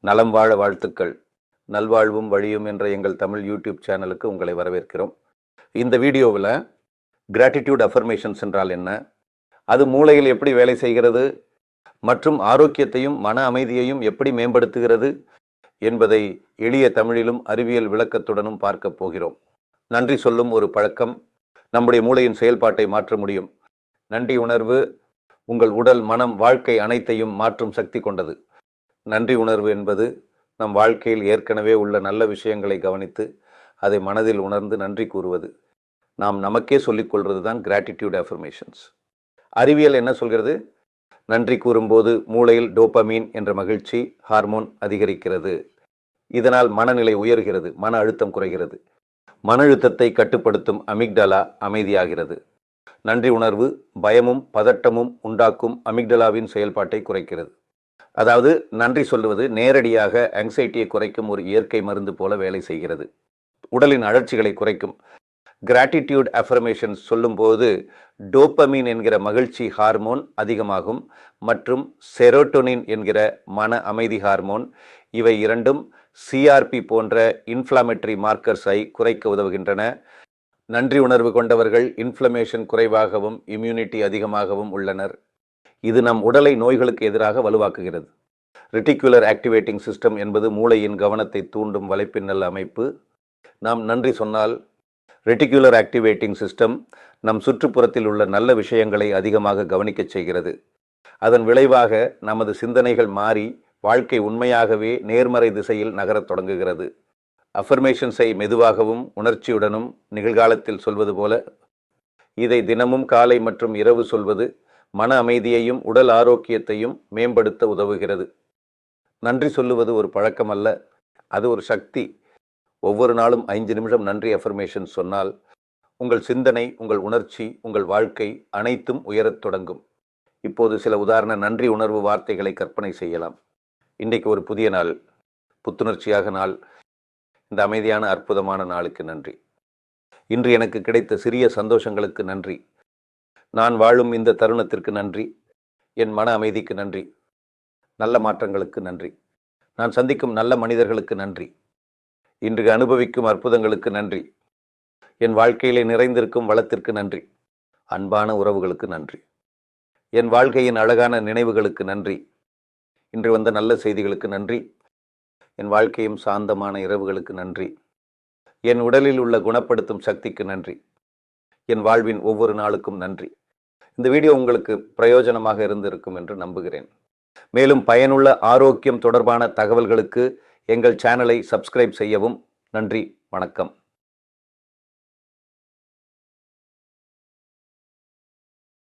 நலம் வாழ வாழ்த்துக்கள். நல்வாழ்வும் வழியும் என்ற எங்கள் தமிழ் யூடியூப் சேனலுக்கு உங்களை வரவேற்கிறோம். இந்த வீடியோவில் கிராட்டிடியூட் அஃபர்மேஷன்ஸ் என்றால் என்ன, அது மூளையில் எப்படி வேலை செய்கிறது மற்றும் ஆரோக்கியத்தையும் மன அமைதியையும் எப்படி மேம்படுத்துகிறது என்பதை எளிய தமிழிலும் அறிவியல் விளக்கத்துடனும் பார்க்க போகிறோம். நன்றி சொல்லும் ஒரு பழக்கம் நம்முடைய மூளையின் செயல்பாட்டை மாற்ற முடியும். நன்றி உணர்வு உங்கள் உடல், மனம், வாழ்க்கை அனைத்தையும் மாற்றும் சக்தி கொண்டது. நன்றி உணர்வு என்பது நம் வாழ்க்கையில் ஏற்கனவே உள்ள நல்ல விஷயங்களை கவனித்து அதை மனதில் உணர்ந்து நன்றி கூறுவது. நாம் நமக்கே சொல்லிக்கொள்வது தான் கிராட்டிடியூட் அஃபர்மேஷன்ஸ். அறிவியல் என்ன சொல்கிறது? நன்றி கூறும்போது மூளையில் டோபமீன் என்ற மகிழ்ச்சி ஹார்மோன் அதிகரிக்கிறது. இதனால் மனநிலை உயர்கிறது, மன அழுத்தம் குறைகிறது. மன அழுத்தத்தை கட்டுப்படுத்தும் அமிக்டலா அமைதியாகிறது. நன்றி உணர்வு பயமும் பதட்டமும் உண்டாக்கும் அமிக்டலாவின் செயல்பாட்டை குறைக்கிறது. அதாவது நன்றி சொல்லுவது நேரடியாக ஆங்ஸைட்டியை குறைக்கும் ஒரு இயற்கை மருந்து போல வேலை செய்கிறது. உடலின் அழற்சிகளை குறைக்கும். கிராட்டிடியூட் அஃபர்மேஷன்ஸ் சொல்லும்போது டோபமீன் என்கிற மகிழ்ச்சி ஹார்மோன் அதிகமாகும் மற்றும் செரோட்டோனின் என்கிற மன அமைதி ஹார்மோன், இவை இரண்டும் சிஆர்பி போன்ற இன்ஃப்ளாமேட்டரி மார்க்கர்ஸை குறைக்க உதவுகின்றன. நன்றி உணர்வு கொண்டவர்கள் இன்ஃப்ளமேஷன் குறைவாகவும் இம்யூனிட்டி அதிகமாகவும் உள்ளனர். இது நம் உடலை நோய்களுக்கு எதிராக வலுவாக்குகிறது. ரெட்டிகுலர் ஆக்டிவேட்டிங் சிஸ்டம் என்பது மூளையின் கவனத்தை தூண்டும் வலைப்பின்னல் அமைப்பு. நாம் நன்றி சொன்னால் ரெட்டிகுலர் ஆக்டிவேட்டிங் சிஸ்டம் நம் சுற்றுப்புறத்தில் உள்ள நல்ல விஷயங்களை அதிகமாக கவனிக்கச் செய்கிறது. அதன் விளைவாக நமது சிந்தனைகள் மாறி வாழ்க்கை உண்மையாகவே நேர்மறை திசையில் நகரத் தொடங்குகிறது. அஃபர்மேஷன்ஸை மெதுவாகவும் உணர்ச்சியுடனும் நிகழ்காலத்தில் சொல்வது போல இதை தினமும் காலை மற்றும் இரவு சொல்வது மன அமைதியையும் உடல் ஆரோக்கியத்தையும் மேம்படுத்த உதவுகிறது. நன்றி சொல்லுவது ஒரு பழக்கம் அல்ல, அது ஒரு சக்தி. ஒவ்வொரு நாளும் 5 நிமிஷம் நன்றி அஃபர்மேஷன் சொன்னால் உங்கள் சிந்தனை, உங்கள் உணர்ச்சி, உங்கள் வாழ்க்கை அனைத்தும் உயரத் தொடங்கும். இப்போது சில உதாரண நன்றி உணர்வு வார்த்தைகளை கற்பனை செய்யலாம். இன்றைக்கு ஒரு புதிய நாள், புத்துணர்ச்சியாக நாள். இந்த அமைதியான அற்புதமான நாளுக்கு நன்றி. இன்று எனக்கு கிடைத்த சிறிய சந்தோஷங்களுக்கு நன்றி. நான் வாழும் இந்த தருணத்திற்கு நன்றி. என் மன அமைதிக்கு நன்றி. நல்ல மாற்றங்களுக்கு நன்றி. நான் சந்திக்கும் நல்ல மனிதர்களுக்கு நன்றி. இன்று அனுபவிக்கும் அற்புதங்களுக்கு நன்றி. என் வாழ்க்கையிலே நிறைந்திருக்கும் வளத்திற்கு நன்றி. அன்பான உறவுகளுக்கு நன்றி. என் வாழ்க்கையின் அழகான நினைவுகளுக்கு நன்றி. இன்று வந்த நல்ல செய்திகளுக்கு நன்றி. என் வாழ்க்கையும் சாந்தமான இரவுகளுக்கு நன்றி. என் உடலில் உள்ள குணப்படுத்தும் சக்திக்கு நன்றி. என் வாழ்வின் ஒவ்வொரு நாளுக்கும் நன்றி. இந்த வீடியோ உங்களுக்கு பிரயோஜனமாக இருந்திருக்கும் என்று நம்புகிறேன். மேலும் பயனுள்ள ஆரோக்கியம் தொடர்பான தகவல்களுக்கு எங்கள் சேனலை சப்ஸ்கிரைப் செய்யவும். நன்றி, வணக்கம்.